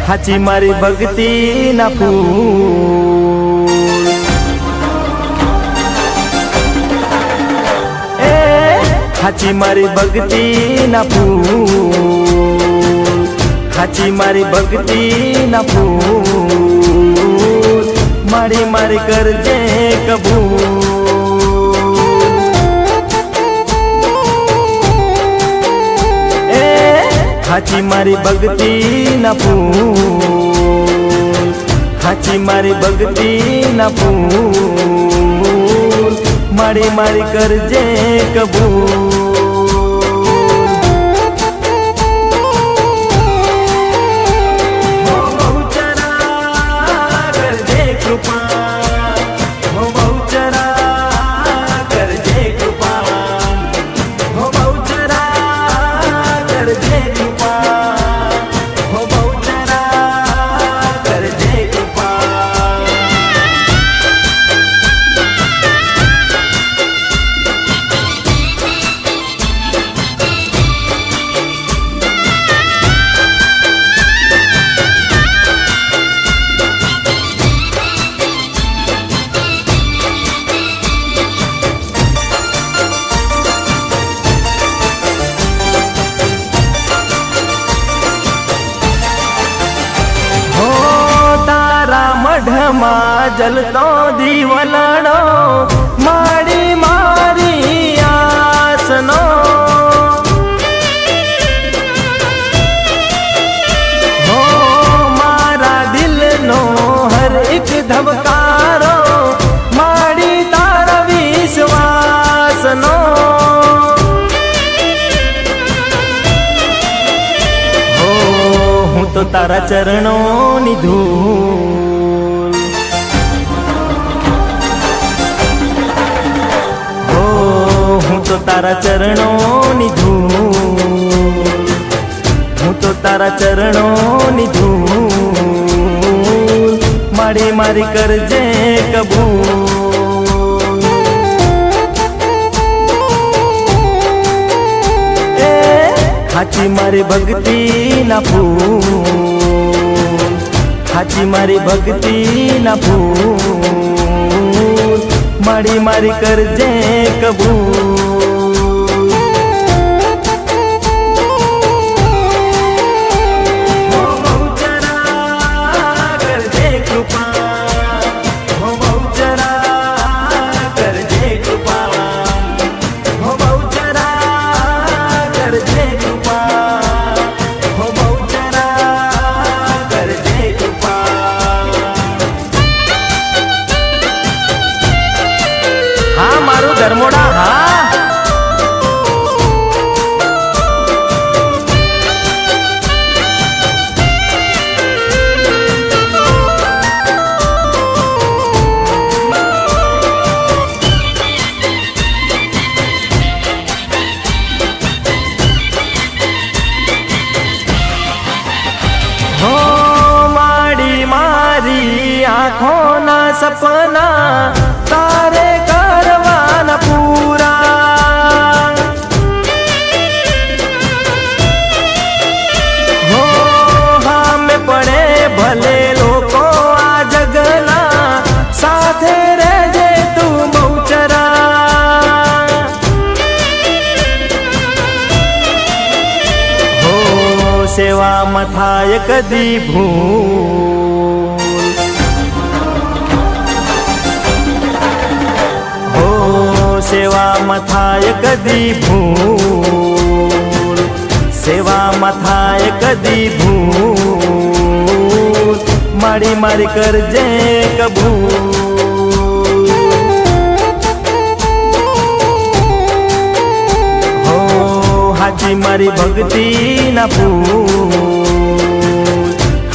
हाची मारी भक्ति ना फूल। हाची मारी भक्ति ना फूल, हाची मारी भक्ति ना फूल, मारी मारी करजे कबूल। हाची मारी भक्ति ना फूल, हाची मारी भक्ति ना फूल, मारी मारी करजे कबूल। हो बहुचरा करजे कृपा, हो बहुचरा करजे कृपा, हो बहुचरा करजे कृपा, हो बहुचरा करजे कृपा। मढ़मा जलतो दीवलड़ो, माड़ी मारी आसनो। हो मारा दिल नो हर एक धबकारो, माड़ी तारा विश्वासनो। हो हूँ तो तारा चरणों नी धूल। हूँ तो तारा चरणों नी धूल, हूँ तो तारा चरणों नी धूल, मारी मारी करजे कबूल। हाची मारी भक्ति ना फूल, हाची मारी भक्ति ना फूल, मारी मारी करजे कबूल। हो बहुचरा करजे कृपा, हो बहुचरा करजे कृपा, हो बहुचरा करजे कृपा, हो बहुचरा करजे कृपा। हाँ मारू धर्मोड़ा हाँ। हो माड़ी मारी आँखों ना सपना, तारे करवाना पूरा। हो हाँ में पड़े भले लोगों आ जगना, साथे रह जे तू बहुचरा। हो सेवा मथाय कदी भूल, हो सेवा मथाय कदी भूल, सेवा मथाय कदी भूल, मारी मारी करजे कबूल। हो हाची मारी भक्ति ना फूल,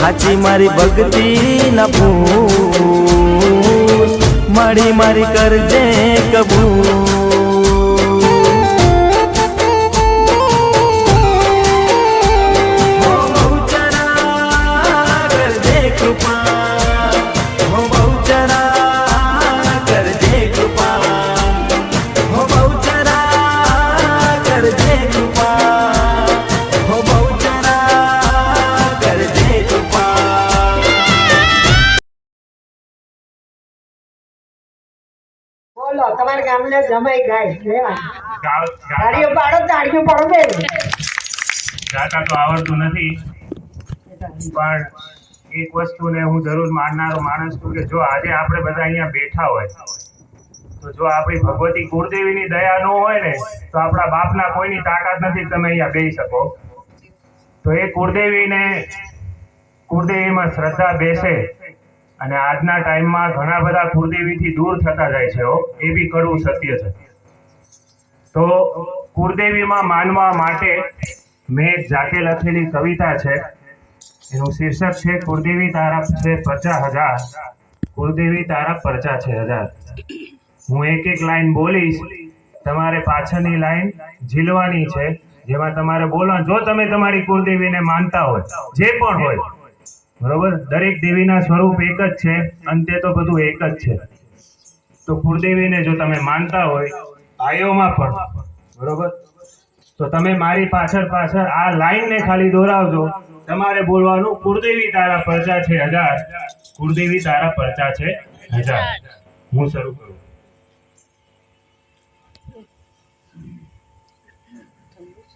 हाची मारी भक्ति ना फूल, मारी मारी करजे कबूल। हो बहुचरा करजे कृपा, हो बहुचरा करजे कृपा, हो बहुचरा करजे कृपा, हो बहुचरा करजे कृपा। અમારા ગામના જમાઈ ગાય લેવા તાળીઓ પાડો બે ગાતા તો આવડતું નથી, પણ એક વસ્તુને હું જરૂર માનનારો માણસ છું કે જો આજે આપણે બધા અહીંયા બેઠા હોય તો જો આપણી ભગવતી કુળદેવીની દયા ન હોય ને તો આપણા બાપના કોઈની તાકાત નથી કે તમે અહીંયા બેસી શકો. તો એ કુળદેવીમાં શ્રદ્ધા બેસે. અને આજના ટાઈમમાં ઘણા બધા કુળદેવીથી દૂર થતા જાય છે, એ બી કડવું સત્ય છે. તો કુળદેવીમાં માનવા માટે મેં જાતે લખેલી કવિતા છે, એનું શીર્ષક છે કુળદેવી તારા છે પરચા હજાર, કુળદેવી તારા પરચા છે હજાર. હું એક એક લાઈન બોલીશ, તમારે પાછળની લાઈન ઝીલવાની છે, જેમાં તમારે બોલવાનું. જો તમે તમારી કુળદેવીને માનતા હોય, જે પણ હોય, બરોબર, દરેક દેવીના સ્વરૂપ એક જ છે, અંતે તો બધું એક જ છે. તો કુળદેવીને જો તમે માનતા હોય ભાઈઓમાં પણ, બરોબર, તો તમે મારી પાછળ આ લાઈનને ખાલી દોરાવજો. તમારે બોલવાનું કુળદેવી તારા પરચા છે હજાર, કુળદેવી તારા પરચા છે હજાર. હું શરૂ કરું.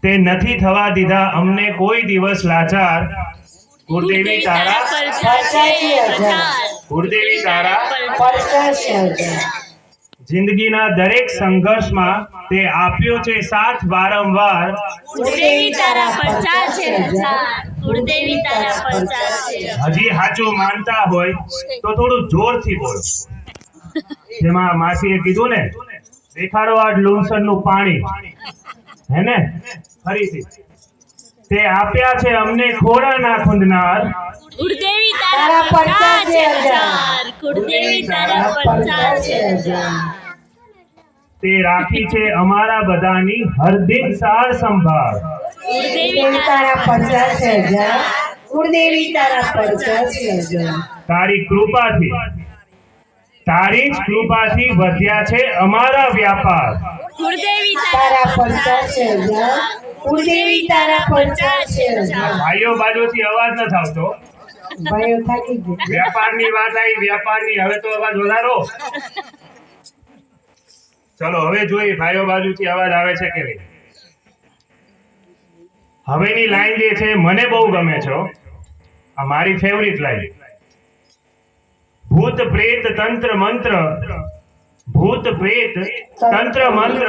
તે નથી થવા દીધા અમને કોઈ દિવસ લાચાર, કુળદેવી તારા કુળદેવી તારા જિંદગીના દરેક સંઘર્ષમાં તે આપ્યો છે સાથ વારંવાર, કુળદેવી તારા પરચા છે હજાર, કુળદેવી તારા પરચા છે. હજી સાચું માનતા હોય તો થોડું જોરથી બોલો. જેમાં માસીએ કીધું ને, દેખાડો આ લૂણસરનું પાણી, હે ને? ફરીથી, તે આપ્યા છે અમને ખોરાના ખૂંદનાર, કુળદેવી તારા પરચા છે હજાર, કુળદેવી તારા પરચા છે હજાર. તે રાખી છે અમારા બધાની હરદિન સાર સંભાળ, કુળદેવી તારા પરચા છે હજાર, કુળદેવી તારા પરચા છે હજાર. તારી જ કૃપાથી વધ્યા છે અમારા વ્યાપાર, કુળદેવી તારા પરચા છે હજાર, કુળદેવી તારા પરચા છે હજાર. ભાઈઓ બાજુથી અવાજ ન આવતો. ભાઈઓ થાકી ગયા. વ્યાપારની વાત આવી, વ્યાપારની. હવે તો અવાજ વધારો. ચલો હવે જોઈએ ભાઈઓ બાજુથી અવાજ આવે છે કે નહીં. હવેની લાઈન જે છે મને બહુ ગમે છે, આ મારી ફેવરિટ લાઈન. ભૂત પ્રેત તંત્ર મંત્ર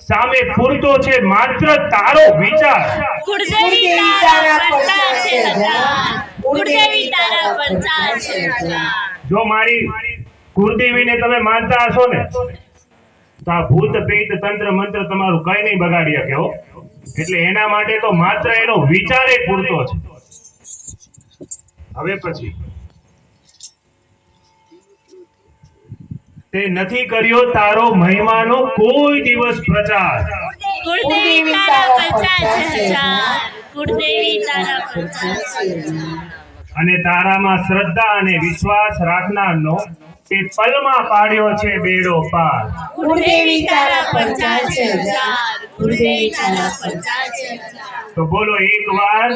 સામે પૂરતો છે માત્ર તારો વિચાર, કુળદેવી તારા પરચા છે હજાર, કુળદેવી તારા પરચા છે હજાર. જો મારી કુળદેવીને તમે માનતા હશો ને તો આ ભૂત પ્રેત તંત્ર મંત્ર તમારું કઈ નહીં બગાડી શકે હો. એટલે એના માટે તો માત્ર એનો વિચાર એ પૂરતો છે. હવે પછી, તે નથી કર્યો તારો મહિમાનો કોઈ દિવસ પ્રચાર, કુળદેવી તારા પરચા છે હજાર, કુળદેવી તારા પરચા છે હજાર. અને તારામાં શ્રદ્ધા અને વિશ્વાસ રાખનારનો તે પલમાં પાડ્યો છે બેડો પાર, કુળદેવી તારા પરચા છે હજાર, કુળદેવી તારા પરચા છે હજાર. તો બોલો એકવાર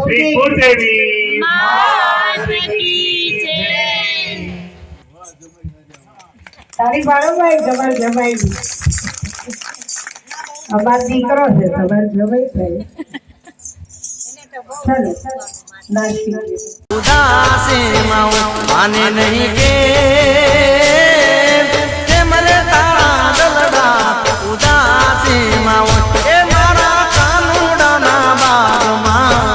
શ્રી કુળદેવી માત કી જય. તારી પાડો ભાઈ, તમારે જમાઈ અમારો દીકરો છે, તમારે જમાઈ થાય. ચાલો નાસ્તી ઉદાસી માને નહીં કે મને તારા દલડા ઉદાસી એ મારા કાનુડાના બારમાં.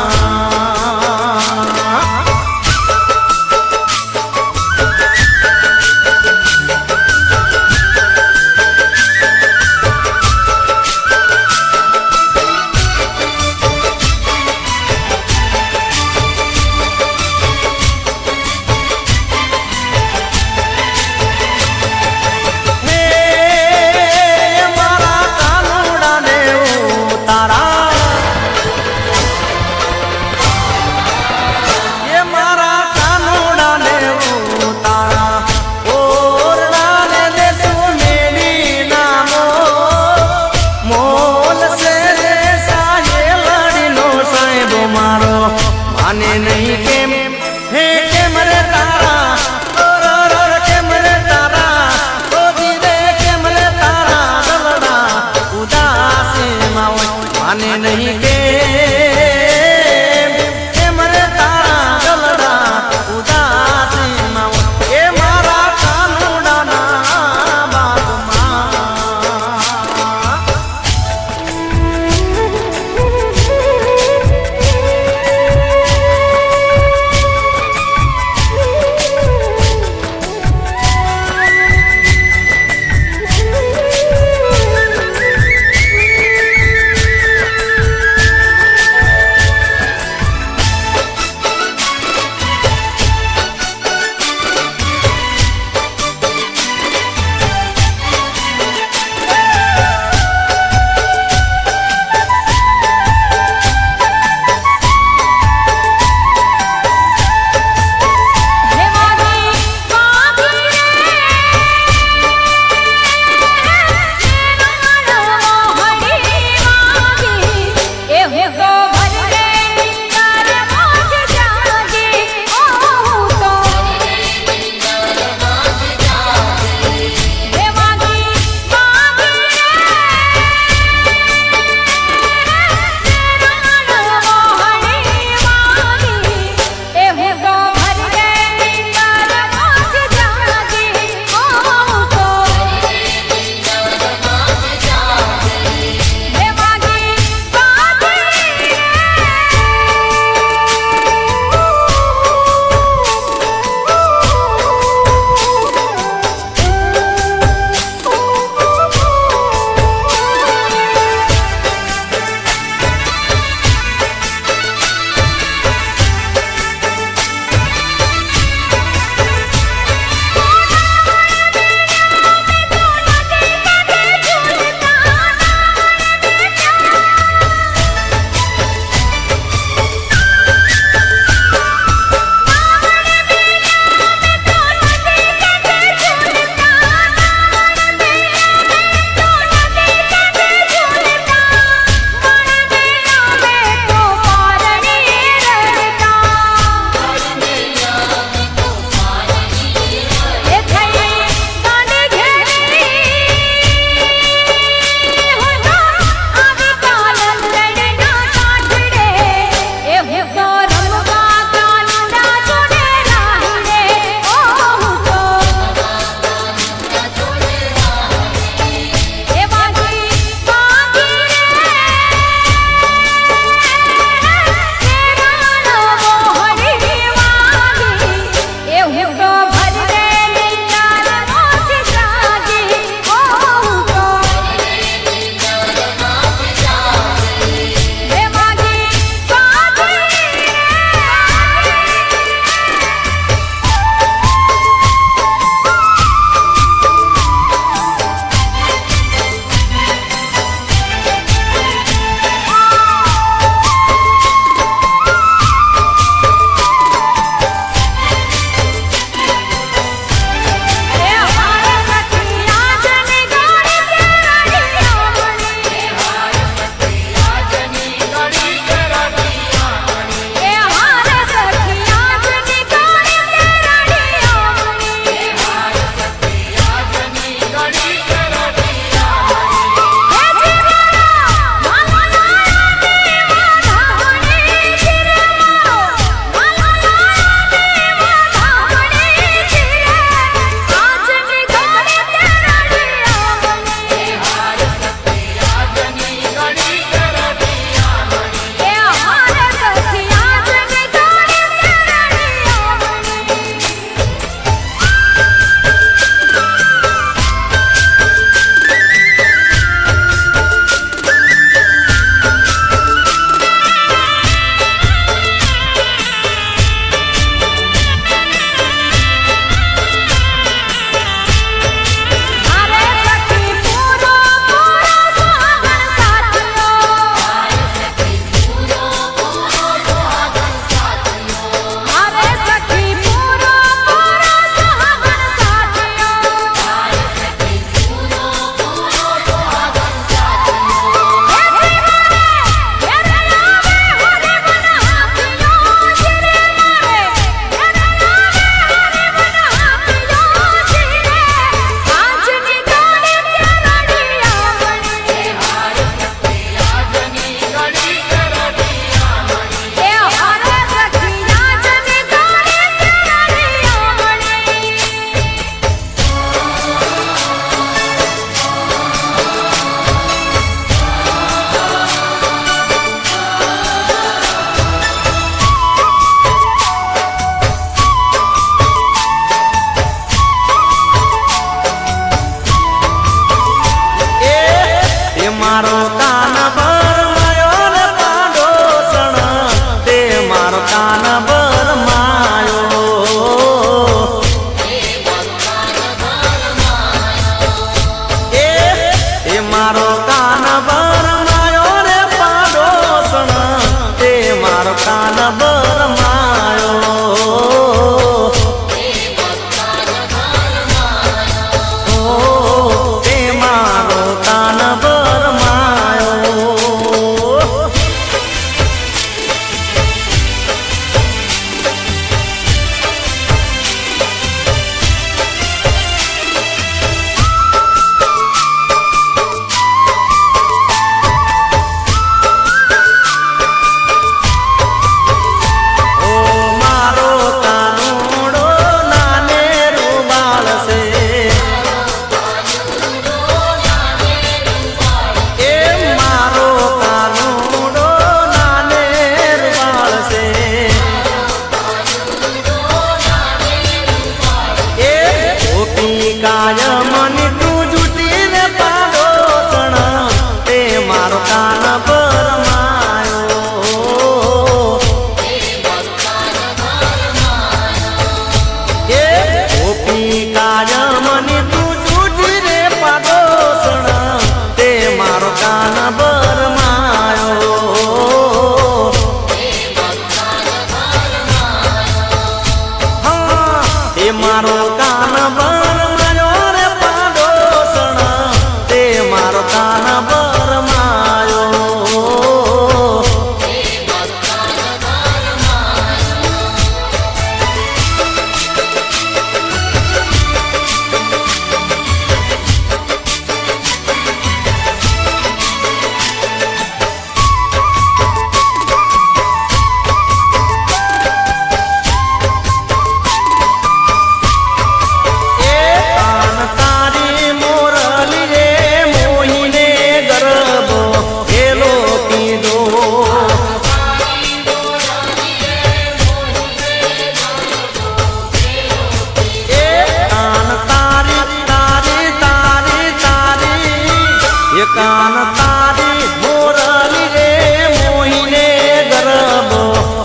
કાન તારી મોરલી રે મોહીને ગરબ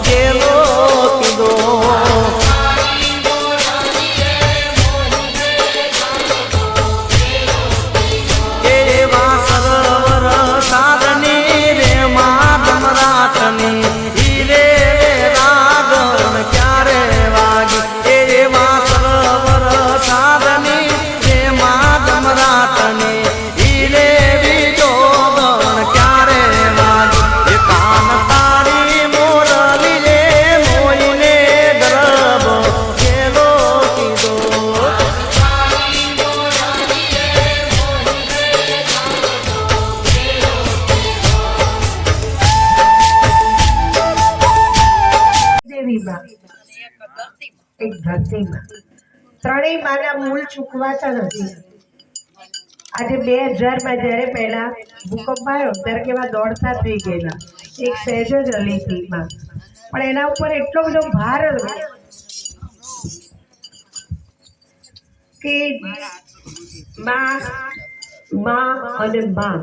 કેલો કીધો એવા સરોવર સાધની રે માધમ રાતની હીરે રાગણ ક્યારે વાગી એવા સરોવર સાધની રે માધમ રાતની હીરે બીજો ગણ ક્યારે વાગી એ કાન તારી મોરલી રે મોઈને ગરબ કેલો કીધો દેવીમાં એક ધરતીમાં ત્રણેય માના મૂળ ચૂકવાતા નથી. આજે 2000 જ્યારે પહેલા ભૂકંપ આવ્યો ત્યારે કેવા દોડતા થઈ ગયેલા, એક સહેજ જ હલી હતી માં, પણ એના ઉપર એટલો બધો ભાર હતો કે માં અને માં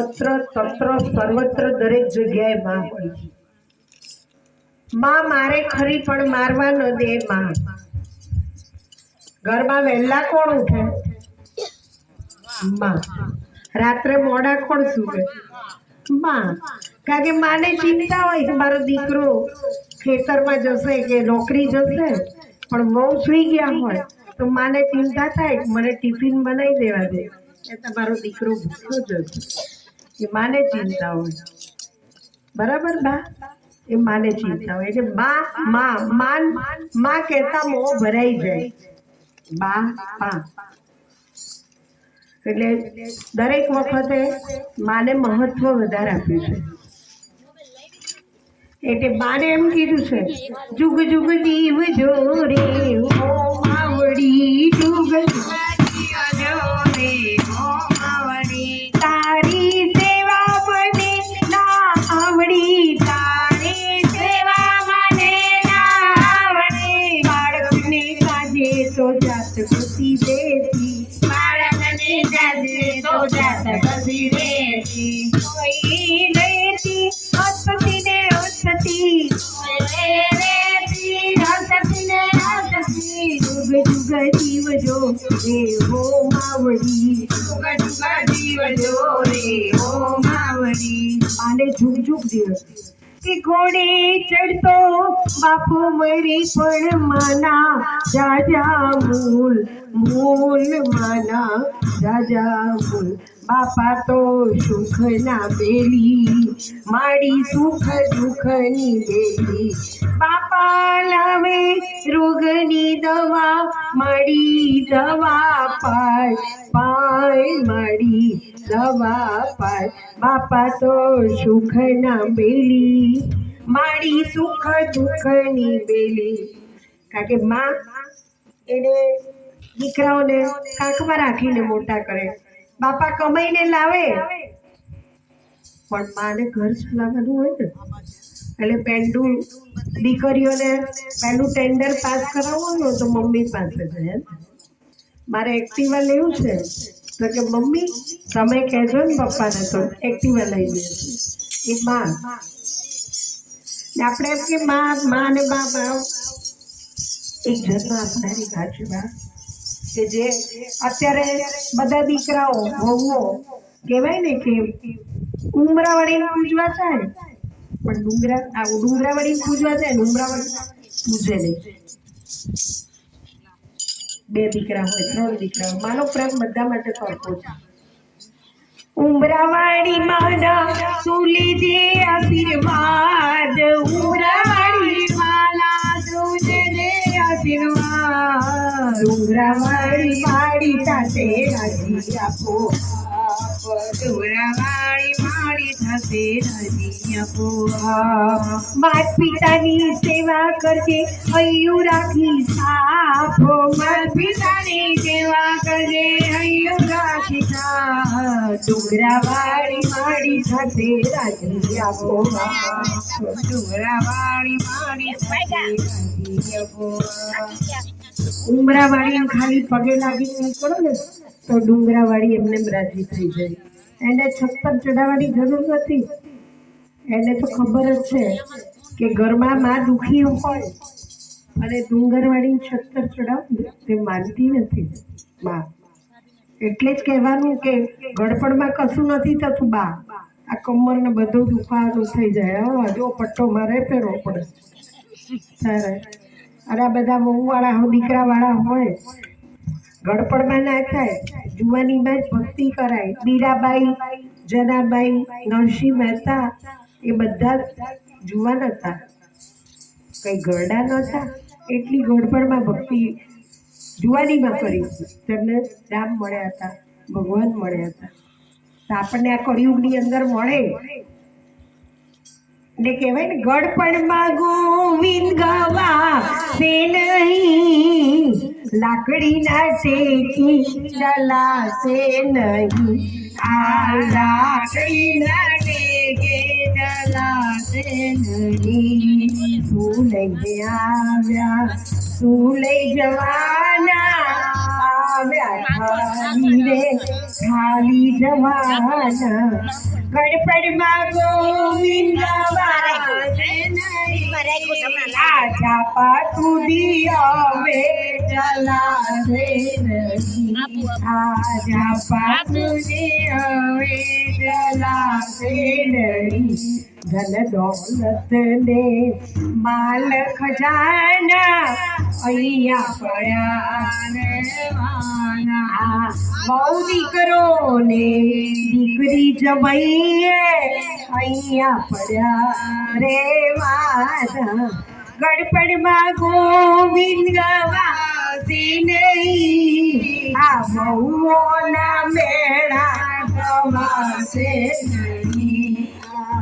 અત્ર તત્ર સર્વત્ર દરેક જગ્યાએ માં હોય છે. માં મારે ખરી પણ મારવા ન દે માં. ઘરમાં વહેલા કોણ ઉઠે? માં. રાત્રે મોડા કોણ સૂવે? માં. કારણ કે માને ચિંતા હોય કે મારો દીકરો ખેતરમાં જશે કે નોકરી જશે, પણ બહુ સૂઈ ગયા હોય તો માને ચિંતા થાય કે મને ટિફિન બનાવી દેવા દે, એ તમારો દીકરો ભૂખ્યો જશે. એ માને ચિંતા હોય. બરાબર બા? એ માને ચિંતા હોય એટલે માં કહેતા મોં ભરાઈ જાય. બા પા એટલે દરેક વખતે માને મહત્વ વધારે આપ્યું છે. એટલે બાને એમ કીધું છે, જુગ જુગ દીવ જો રે ઓ માવડી, જુગ જુગ તારી સેવા મને ના આવડી, તારી સેવા મને ના આવડી. બાળકને કાજે તો જાત ગતિ દેતી, બાળકને કાજે તો જાત ગતિ દેતી. કોઈ લેતી હસતીને હસતી, લેતી હસતીને હસતી. જુગ જુગ જીવ જો રે હો માવડી, જુગ જુગ જીવ જો રે હો માવડી. આને જુગ જુગ દિવસ કે ઘોડે ચડતો બાપુ મરી પણ માના જાજા મૂલ, મૂલ માના જાજા મૂલ. બાપા તો સુખ ના બેલી, માડી સુખ દુઃખની બેલી. બાપા લાવે રોગની દવા, માડી દવા પાય પાય, માડી દવા પાય. બાપા તો સુખ ના બેલી, માડી સુખ દુઃખની બેલી. કારણ કે માં એને દીકરાઓને કાંખમાં રાખીને મોટા કરે. બાપા કમાઈને લાવે પણ માને ઘર ચલાવવાનું હોય ને, એટલે પેન્ડું દીકરીઓને પહેલું ટેન્ડર પાસ કરાવવું હોય તો મમ્મી પાસે જાય. મારે એક્ટિવા લેવું છે તો કે મમ્મી તમે કહેજો ને પપ્પાને તો એક્ટિવા લઈ દેશે. એ માં. આપણે એમ કે માં ને બાપા એક જન્મ આપનારી ભાષા કે જે અત્યારે બધા દીકરાઓ વહુઓ કહેવાય ને કે ઉમરાવાળીને પૂજવા જાય, પણ ડુંગરાવાળીને પૂજવા જાય ને ઉમરાવાળી પૂજે નહીં. 2 દીકરા હોય 3 દીકરા હોય, માનો પ્રેમ બધા માટે સરખો છે. ઉમરાવાળી માના તું લીધે આશીર્વાદ, ઉમરાવાળી માના તું લીધે આશીર્વાદ. ઉમરાવાળી માડી સાથે રાજી આપો, ઉમરાવાળી માડી સાથે રાજી આપો. માત પિતાની સેવા કરજે હૈયું રાખી સાફ, માત પિતાની સેવા કરજે હૈયું રાખી સાફ. ડુંગરાવાળી માડી સાથે રાજી આપો, ડુંગરાવાળી માડી સાથે રાજી આપો. ઉમરાવાળી ખાલી પગે લાગીને નીકળો ને તો ડુંગરાવાળી એમને રાજી થઈ જાય. એને છપ્પર ચડાવવાની જરૂર નથી. એને તો ખબર જ છે કે ઘરમાં માં દુખી હોય અને ડુંગરવાળી છત્તર ચડાવ તે માનતી નથી બા. એટલે જ કહેવાનું કે ગળપણમાં કશું નથી થતું બા, આ કમર ને બધું દુખાવાનું થઈ જાય. હા, જો પટ્ટો મારે ફેરવો પડે ત્યારે. અને આ બધા વહુવાળા દીકરાવાળા હોય ગળપણમાં ના થાય, જુવાનીમાં જ ભક્તિ કરાય. મીરાબાઈ, જનાબાઈ, નરસિંહ મહેતા એ બધા જુવાન હતા, કઈ ગરડા નહોતા. એટલી ગળપણમાં ભક્તિ જુવાનીમાં કરી. તેમને રામ મળ્યા હતા, ભગવાન મળ્યા હતા. તો આપણને આ કળિયુગની અંદર મળે ને કહેવાય ને ગળપણમાં ગોવિંદ ગવા તે નહીં, લાકડીના ટેકી ચલાશે નહીં. આ લાકડીના ટેકે ચલાશે નહીં. શું લઈ આવ્યા, શું લઈ જવાના, આવ્યા ખાલી જવાના. ગણપણમાં ગોવિંદ આજા પાતુદી હવે ચલાવે નહીં. આજા પાતુદી હવે ચલાવે નહીં. ધન દોલત ને માલ ખજાના અહીંયા પડ્યા. બહુ દીકરો ને દીકરી જમાઈએ અહીંયા પડ્યા રેવાના. ગડપડમાં ગોવિંદ ગવાશે નહીં, આ બહુઓના મેળા ગવાશે નહીં.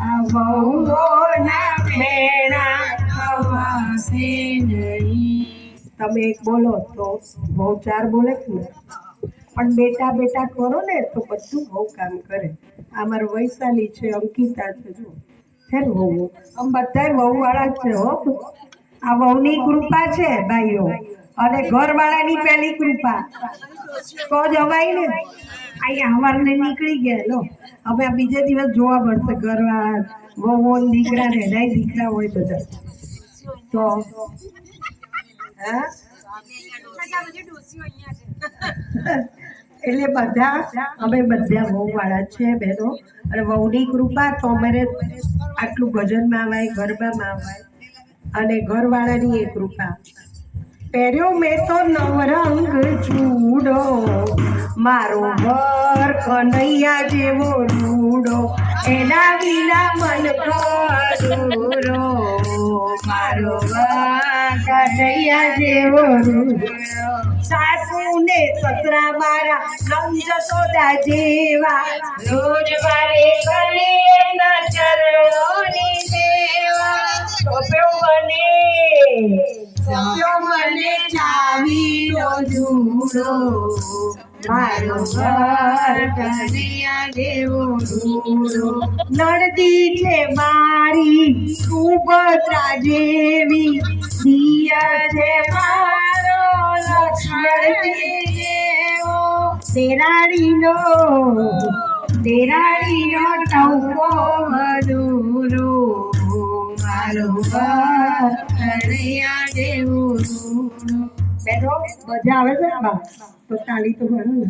આ બહુઓના મેળા ગવાશે નહીં. તમે એક બોલો તો બહુ ચાર બોલે ને, પણ બેટા બેટા કરો ને તો બધું બહુ કામ કરે. આ મારો વૈશાલી છે, અંકિતા છે, જો છે ને વહુ. આમ બધા વહુવાળા જ છે હો. આ વહુની કૃપા છે ભાઈઓ, અને ઘરવાળાની પહેલી કૃપા તો જ હવાય ને. અહીંયા હવારને નીકળી ગયા લો, હવે આ બીજે દિવસ જોવા મળશે ઘરવાળા વહુ દીકરા ને નહીં દીકરા હોય બધા તો. હા, એટલે બધા અમે બધા વહુવાળા છે બહેનો, અને વહુની કૃપા તો અમારે આટલું ભજનમાં આવાય, ગરબામાં આવાય, અને ઘરવાળાની એ કૃપા. પહેર્યો મેં તો નવરંગ ચૂડો, મારો ઘર કનૈયા જેવો રૂડો, એના વિના મન કરું. મારો ઘર કનૈયા જેવો રૂડો, સાસુ ને સસરા મારા નંદ સોદા જેવા, રોજ મારે કરે એના ચરણોની સેવા. સોંપ્યો મને ચાવીનો જુડો, મારો ઘર કનૈયા જેવો રૂડો. નડદી છે મારી સુભદ્રા જેવી, દિયા છે મારો લક્ષ્મણ જેવો. તેરાડીનો ટૌકો મધુરો, મારો ઘર કનૈયા જેવો રૂડો. બેઠો મજા આવે છે બા તો તાળી તો ભરો ને.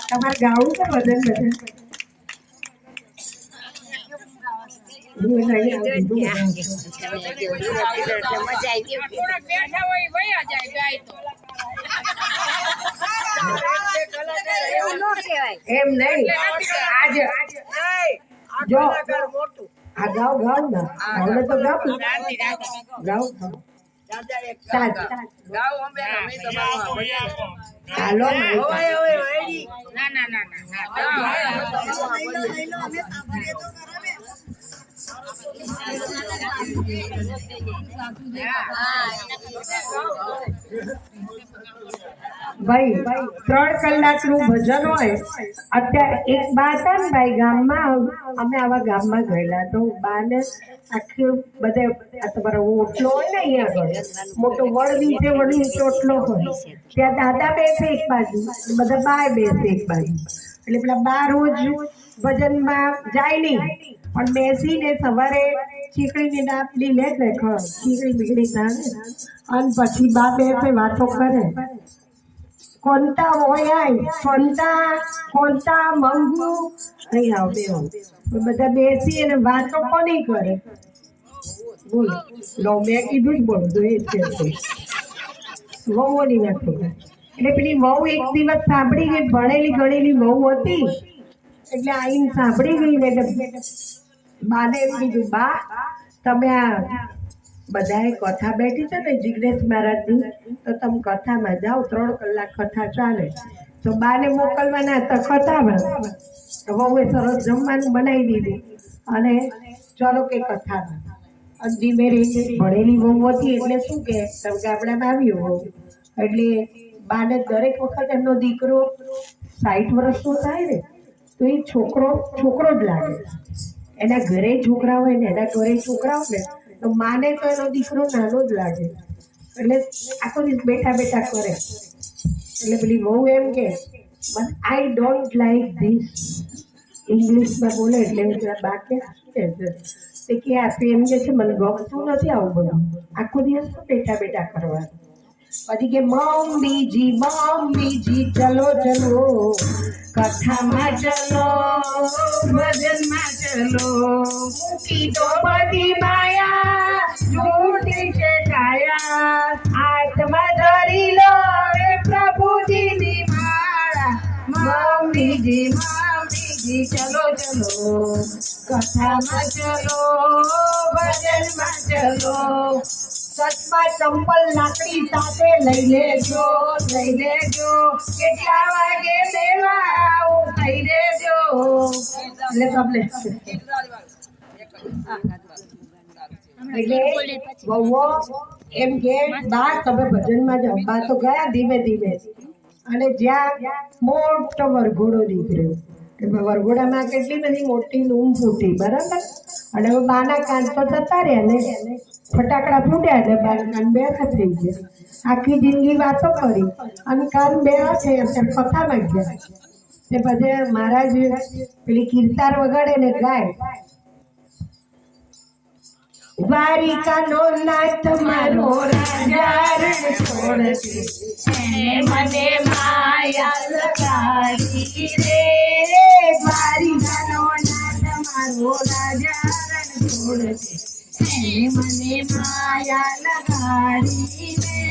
તમારે ગાવું છે ભજન ભજન? એમ નહીં, આજે જો આ ગાવ ને હવે તો ગાવ હાલો. ભાઈ 3 કલાકનું ભજન હોય. અત્યારે એક બા હતા ને ભાઈ ગામમાં, અમે આવા ગામમાં ગયેલા તો બાને આખી બધે તમારો ઓટલો હોય ને અહીંયા આગળ મોટો વડ નીચે વળી ચોટલો હોય, ત્યાં દાદા બેસે એક બાજુ, બધા બાય બેસે એક બાજુ. એટલે પેલા બા રોજ ભજનમાં જાય નહીં, પણ બેસીને સવારે ચીકણીની ડાબલી લે ને ચીકણી બીકડી થાય અને પછી બા બેસે વાતો કરે. કોણતા હોય કોણતા મંગુ અહીં આવડે બધા બેસી અને વાતો કોની કરે બોલો. લો મેં કીધું જ બોલતું એ છે વહુઓની વાતો કરે. એટલે પેલી વહુ એક દિવસ સાંભળી ગઈ, ભણેલી ગણેલી વહુ હતી એટલે આઈને સાંભળી ગઈ ને એટલે બાને એમ કીધું, બા તમે આ બધાએ કથા બેઠી છે ને જિગ્નેશ મહારાજની, તો તમે કથામાં જાઓ, 3 કલાક કથા ચાલે. તો બાને મોકલવાના હતા કથામાં, વહુએ સરસ જમવાનું બનાવી દીધું અને ચલો કે કથામાં. અને ધીમે રહીને ભણેલી વહુ હતી એટલે શું કે તમે ગામડામાં આવ્યું હોવ એટલે બાને દરેક વખત એમનો દીકરો 60 વર્ષનો થાય ને તો એ છોકરો જ લાગે. એના ઘરે છોકરા હોય ને એના ઘરે છોકરા હોય ને તો માને તો એનો દીકરો નાનો જ લાગે. એટલે આખો દિવસ બેઠા કરે. એટલે પેલી વહુ એમ કે આઈ ડોન્ટ લાઈક ધીસ, ઇંગ્લિશમાં બોલે એટલે બા કે આ એમ કે છે મને ગમતું નથી આવું બધું, આખો દિવસ બેઠા કરવાનું. પછી કે મમ્મીજી ચલો કથામાં ચલો ભજનમાં ચલો, મૂકી દો બધી માયા છૂટી છે કાયા, હાથમાં ધરી લો એ પ્રભુજીની માળા. મમ્મીજી ચલો કથામાં ચલો ભજનમાં ચલો, સચમાં ચંપલ લાકડી સાથે લઈ લેજો, કેટલા વાગે લેવા આવું થઈ દેજો. એટલે તમને એટલે વહુઓ એમ કે બા તમે ભજનમાં જાઓ. બા તો ગયા ધીમે અને જ્યાં મોટો વરઘોડો નીકળ્યો, વરઘોડામાં કેટલી બધી મોટી લૂમ ફૂટી, બરાબર. અને હવે બાના કાન તો જતા રહ્યા ને ફટાકડા ફૂટ્યા એટલે બાના કાન બેઠા થઈ ગયા. આખી જિંદગી વાતો કરી અને કાન બેઠા છે એમ કથામાં ગયા. તે પછી મહારાજ પેલી કીર્તાર વગાડે ને ગાય, દ્વારિકાનો નાથ મારો રાજા રણ છોડશે, મને માયા લગાડી રે. દ્વારિકાનો નાથ મારો રાજા રણ છોડશે, મને માયા લગાડી રે.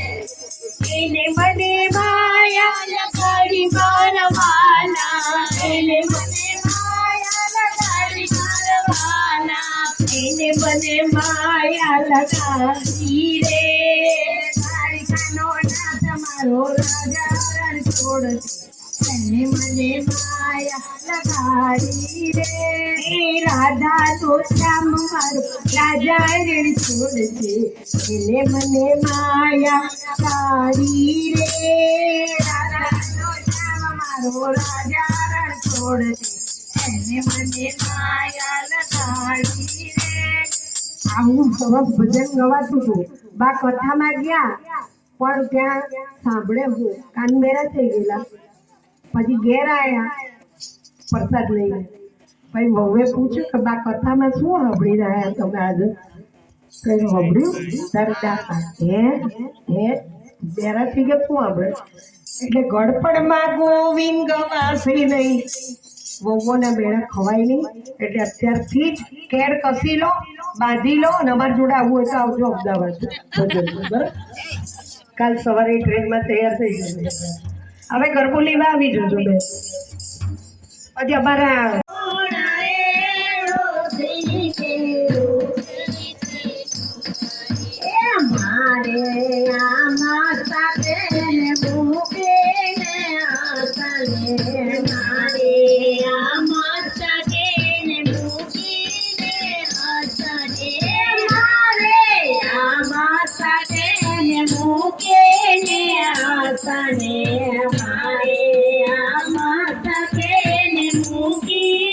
એને મને માયા લગાડી મારવાના, એને મને માયા લગાડી મારવાના, એને મને માયા લગાડી રે. દ્વારિકાનો નાથ મારો રાજા રણ છોડશે, એને મને માયા લગાડી રે. રાધા તો શ્યામ મારો રાજા રણ છોડશે, એને મને માયા લગાડી રે. રાધા તો શ્યામ મારો રાજા રણ છોડશે, એને મને માયા લગાડી રે. આવું સરસ ભજન ગવાતું હતું. બા કથામાં ગયા પણ ત્યાં સાંભળે કાન બેરા થઈ ગયેલા. પછી ઘેર આવ્યા પ્રસાદ લઈને. પછી વહુએ પૂછ્યું કે બા કથામાં શું સાંભળી રહ્યા તમે આજે? કઈ સાંભળ્યું તારે દાતા હે બેરા થઈ ગયા શું સાંભળે? એટલે ગડપડમાં ગોવિંદ ગવાશે નહીં, વહુઓના બેડા ખવાય નહીં. એટલે અત્યારથી જ કેર કસી લો, બાંધી લો અને અમારે જોડે આવવું હોય તો આવજો અમદાવાદ. બરાબર, કાલ સવારે ટ્રેનમાં તૈયાર થઈ જશે. હવે ગરબો લેવા આવી જજો બે. પછી અમારા મૂકી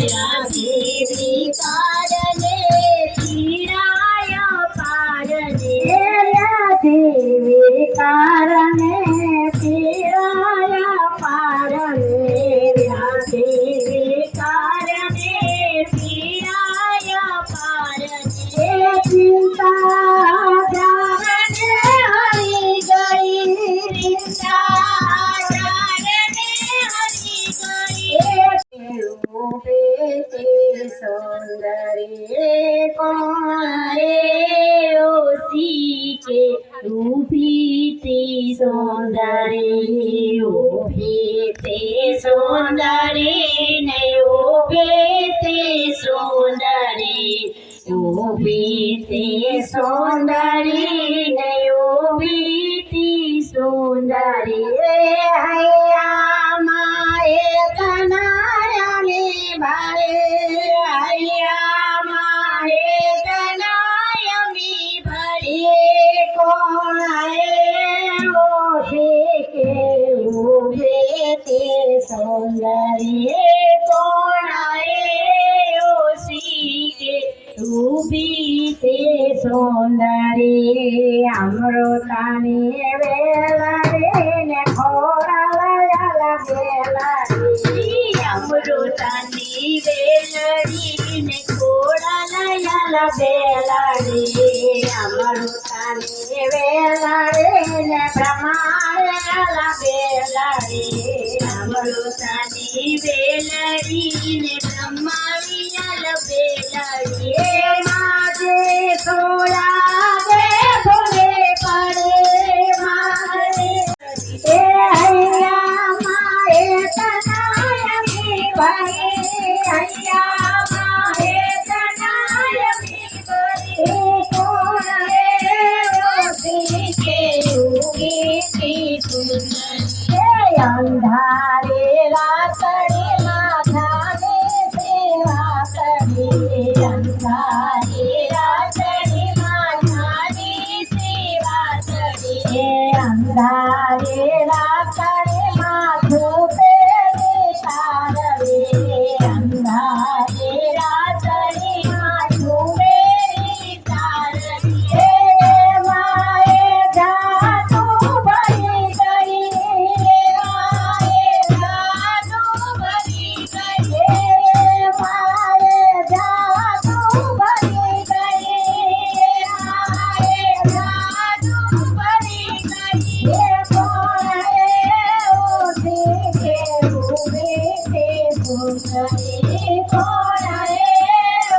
વ્યાધિ કારણે પીડાય પારને વ્યાધિ વિકારને પીડાય પારને વ્યાધિ વિકારણે પીડાય પારને ચિંતા જાણે હરી ગઈ ચિંતા જાણે હરી ગઈ રૂપે તે સૌંદર્ય કોણ ઓસી કે ઊભી તે સૌંદર્ય ઊભી તે સૌંદર્ય ને ઊભે તે સૌંદર્ય ઊભી તે સૌંદર્ય ને ઊભી તે સૌંદર્ય હૈયામાં એક નારાયણી ભારે હૈયામાં એક નારાયણી ભારે કોણ ઓછે કે ઉભે તે સૌંદર્ય કોણ ઓસી કે ઊભી તે સૌંદર્ય અમૃતાની વેલા ને ખોરાલા વેલા અમૃતાની વેલડી ને ખોડાલા બેલાડી અમૃતાની વેલાડી ને પ્રમાણેલા બેલાડી અમૃતાની વેલડી ને બ્રહ્માવિયાલ બેલડી માજે સોળા દે ભોલે પડે મારે એ હૈયા માએ તનાયમી ભરે હૈયા માએ તનાયમી ભરે કોણ ઓસી કે ઉગી તી સુંદર અંધારે રાતડે માથાને સેવા કરી અંધારે રાતડી માથાની સેવા કરી અંધારે રાતડે માથું પેરે તારવે અંધારે રાતડી માથું મેરી તારડી માએ જાતું ભરી ગઈ માએ જાદુ ભરી ગઈ માએ જાતું ભરી ગઈ માએ જાદુ ભરી ગઈ એ કોણ ઓસી કે ઉભે તે સુંદરી કોણ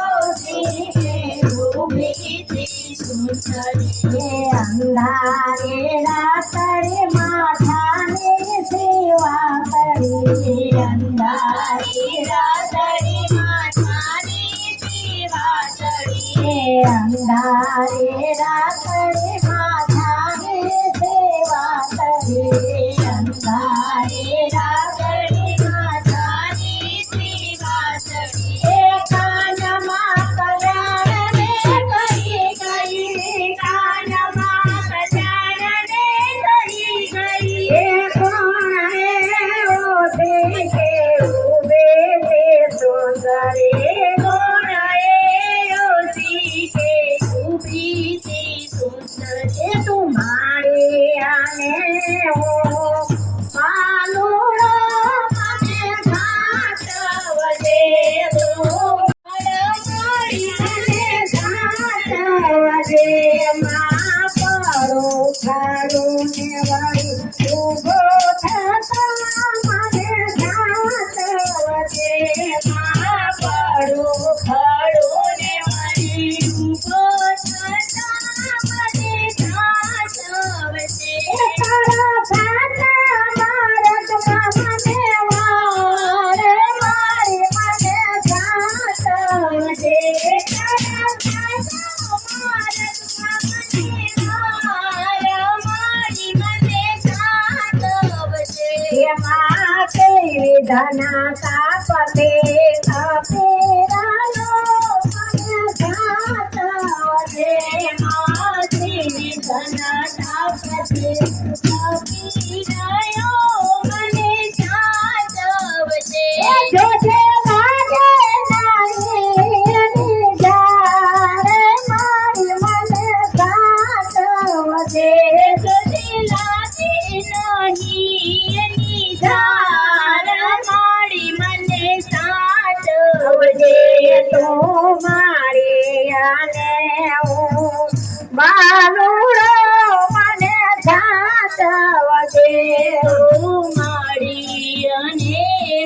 ઓસી કે ઊભી તે સુંદરી એ અંધારે રાતડે માથાની સેવા કરી અંધારી રાતડી માથાની સેવા કરી એ અંધારે રાતડે માથાની સેવા કરી અંધારી રાતડી માથાની સેવા કરી એ કાનમાં કલ્યાણ ને કરી ગઈ કાનમાં કલ્યાણને કરી ગઈ એ કોણ ઓછે કે ઉભે તે સુંદરી કોણ ઓસી કે ઊભી તે સુંદર એ તું મારી આને હું માલુડો મને ઘાટવજે તું મારી આને ઘાટવજે માં પડો ખાડું ને વળી ઉભો થતા મને ઘાટવજે માં પડો ખડો ને વળી ઊભો થતા મને ઘાટ વચ્ચે તારા ઘાટા મારતમાં મને વાર મારી મને ઘાટવજે તારા ઘાટા મારતમાં મને વાર મારી મને ઘાટ વચ્ચે એમાં કેવી ધના કાપતે કપેરાનો મને ઘાટવજે માથી ધન તાપતે કપીરાયો મને જાત વચ્ચે જોજે લાગે તું મારી અને હું બાલુડો મને સાચવજે તું મારી અને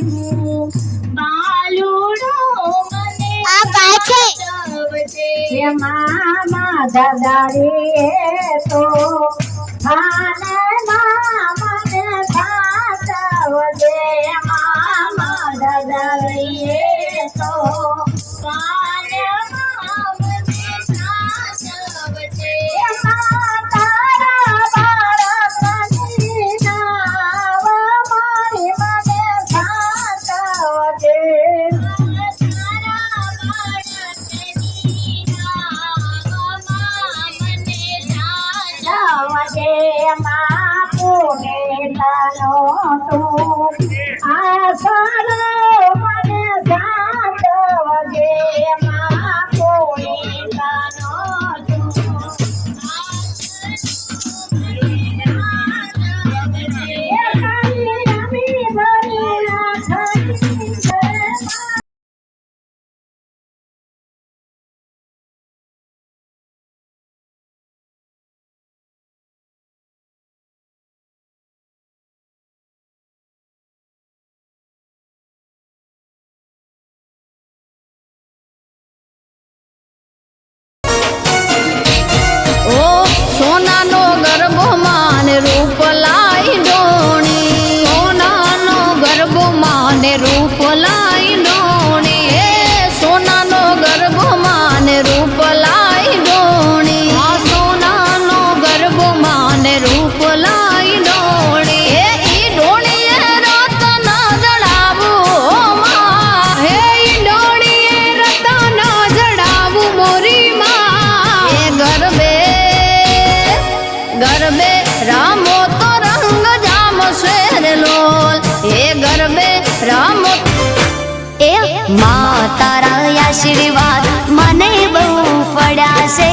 હું બાલુડો મને સાચવજે. હે મામા દાદા રે તો ખાને મને સાચવજે મામા દાદા રે તો કાનમાં મને સાચવજે. તારા બાળકની નાવ મારી મને સાચવજે તારા બાળકની નાવમાં મને સાચવજે. માં પુને તારો તું આસરો મને સાચવજે માં પુને તારો તું રમી ભરી રાખી ઓ સોનાનો ગરબો માને રૂપ લાઈ ડોણી, સોનાનો ગરબો માને રૂપ લાઈ ડોણી, એ સોનાનો ગરબો માને રૂપ લાઈ ડોણી, આ સોનાનો ગરબો માને રૂપ લાઈ ડોણી, એ ઈ ડોણીએ રતન જડાવું માં, હે ઈ ડોણીએ રતન જડાવું મોરી માં, એ ગરબે ગરબે રામો તો રંગ જામ શેર લોલ, એ ગરબે રામો એ માં તારા આશીર્વાદ મને બહુ પડ્યા છે,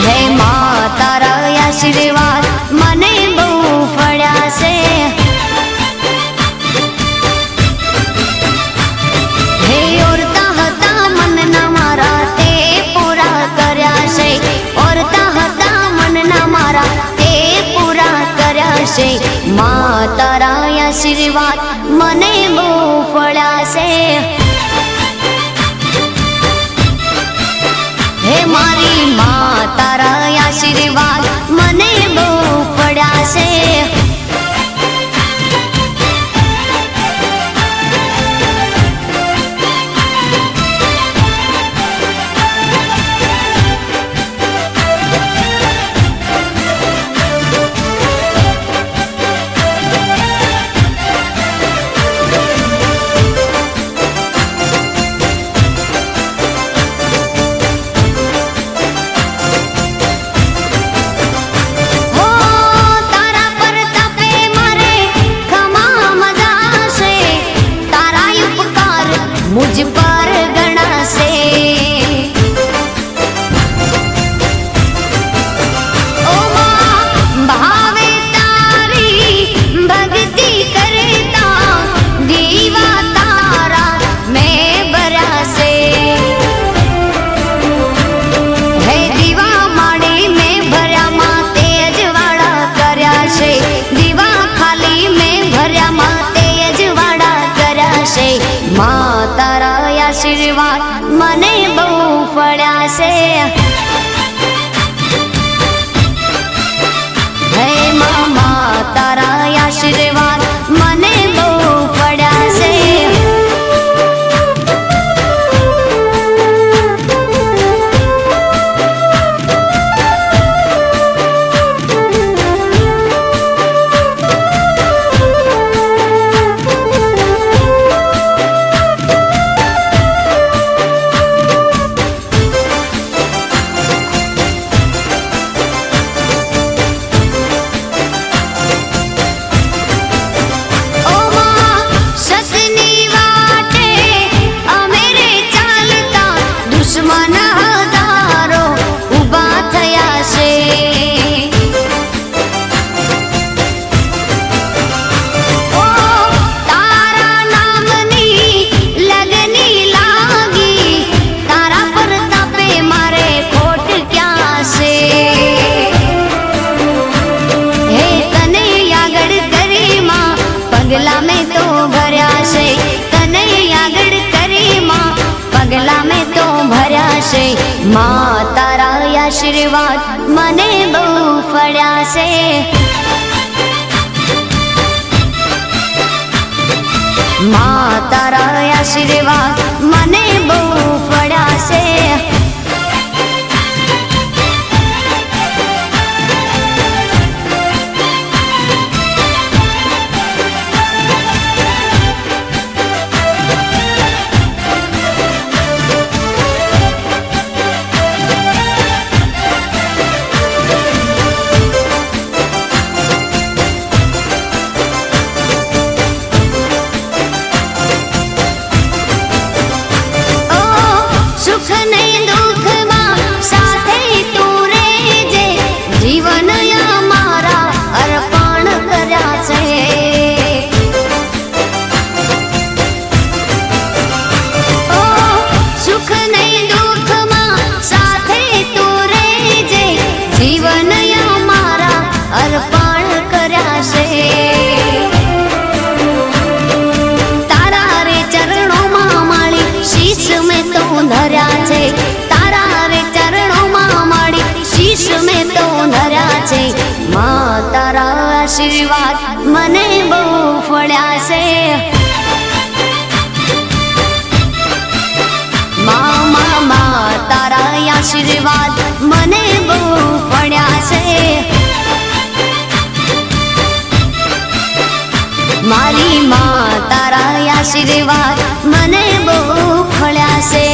હે માં તારા આશીર્વાદ મને બહુ પડ્યા છે, હે ઓરતા હતા મનના મારા તે પૂરા કર્યા છે, ઓરતા હતા મનના મારા તે પૂરા કર્યા છે, માં તારા આશીર્વાદ મને બહુ ફળ્યા છે, હે મારી માં તારા આશીર્વાદ મને બહુ ફળ્યા છે. मुझ पर गणा से ओ मां भावे तारी भक्ति करता दीवा तारा मैं बरा से है दीवा माड़ी में भर्या मां तेज वाड़ा कर्या से दीवा खाली में भर्या मां तेज वाड़ा कर्या से मां तारा आशीर्वाद મને બહુ ફળ્યા છે, હે મામા તારા આશીર્વાદ મને બહુ ફળ્યા છે. ભર્યા છે, તને આગળ કરી માં પગલા મેં તો ભર્યા છે. માં તારા આશીર્વાદ મને બહુ ફળ્યા છે. માં તારા આશીર્વાદ મને બહુ ફળ્યા છે. આશીર્વાદ મને બહુ ફળ્યા છે. મા તારા આશીર્વાદ મને બહુ ફળ્યા છે. મારી માં તારા આશીર્વાદ મને બહુ ફળ્યા છે.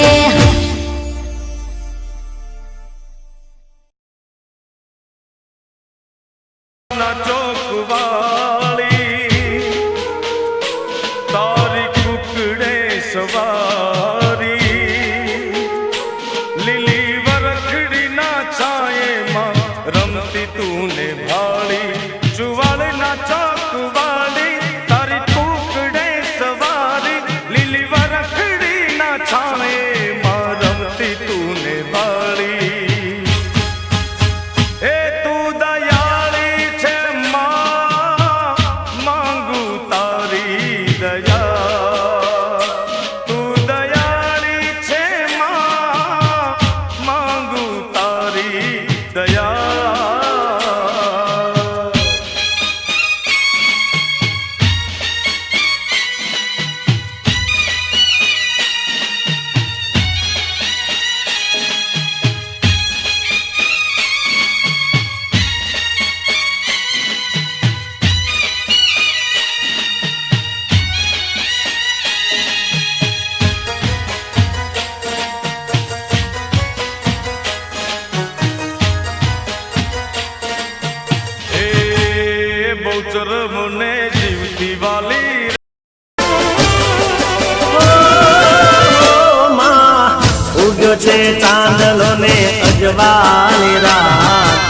છે ચાંદલો ને અજવાળી રાત,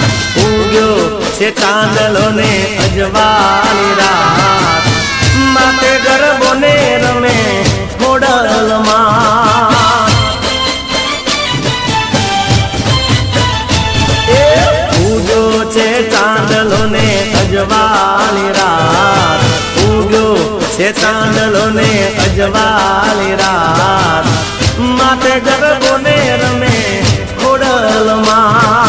ઉગ્યો છે ચાંદલો ને અજવાળી રાત. માથે ગરબો ને રમે ખોડલમાં, ઉગ્યો છે ચાંદલો ને અજવાળી રાત, ઉગ્યો છે ચાંદલો ને અજવાળી રાત. માથે ગરબો ને રમે ખોડલમાં,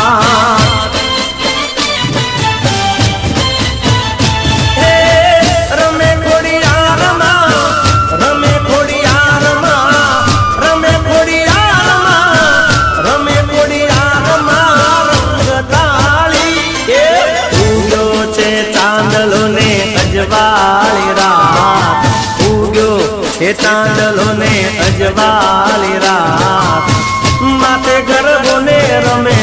રમે ખોડિયારમાં, રમે ખોડિયારમાં, રમે ખોડિયારમાં, રમે ખોડિયારમાં રંગતાળી. ઉગ્યો છે ચાંદલો ને અજવાળી રાત, ઉગ્યો છે ચાંદલો ને અજવાળી રાત. માથે ગરબો ને રમે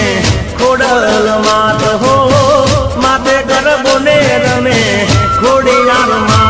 ખોડલમાં, તો હો માથે ગરબો ને રમે ખોડિયારમાં.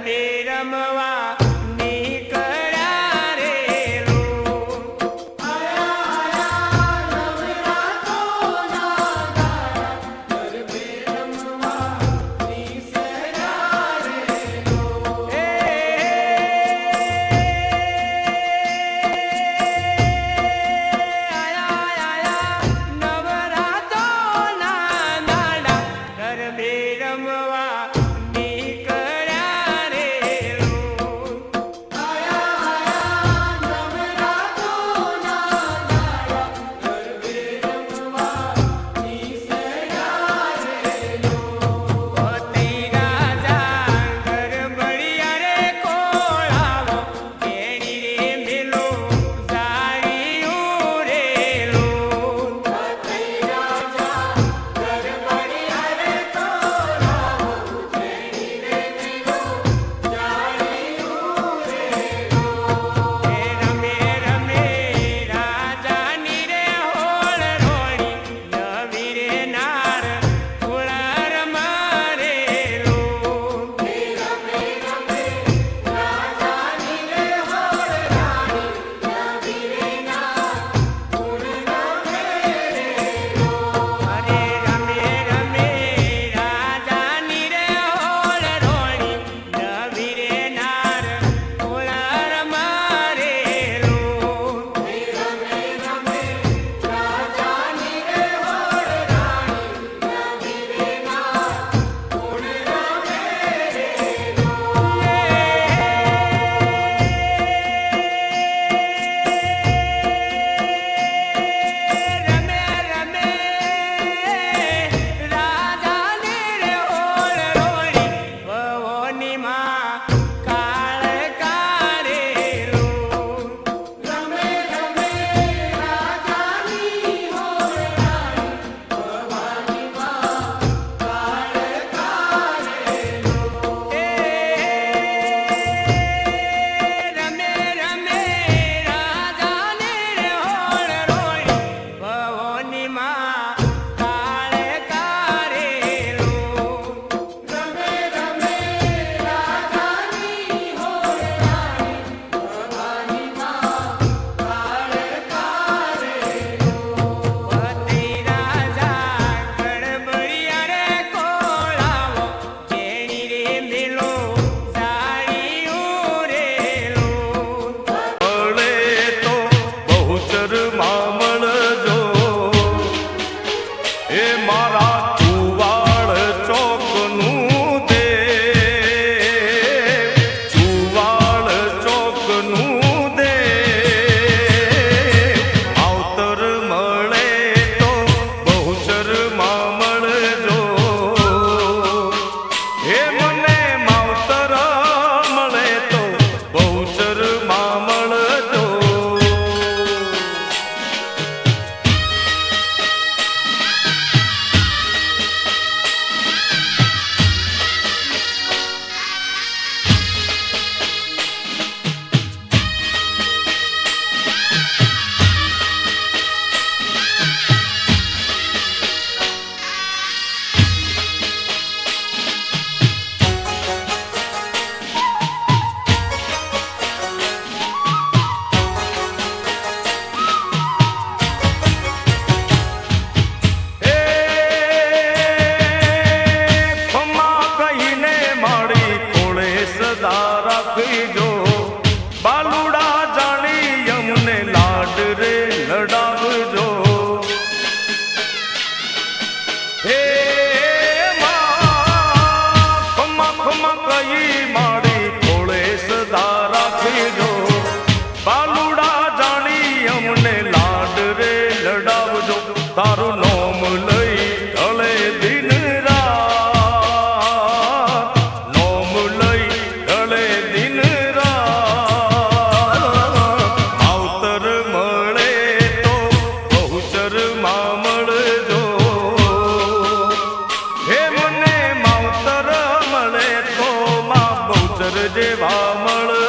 ગરબે રમવા નીકળ્યા રે જેવા મળે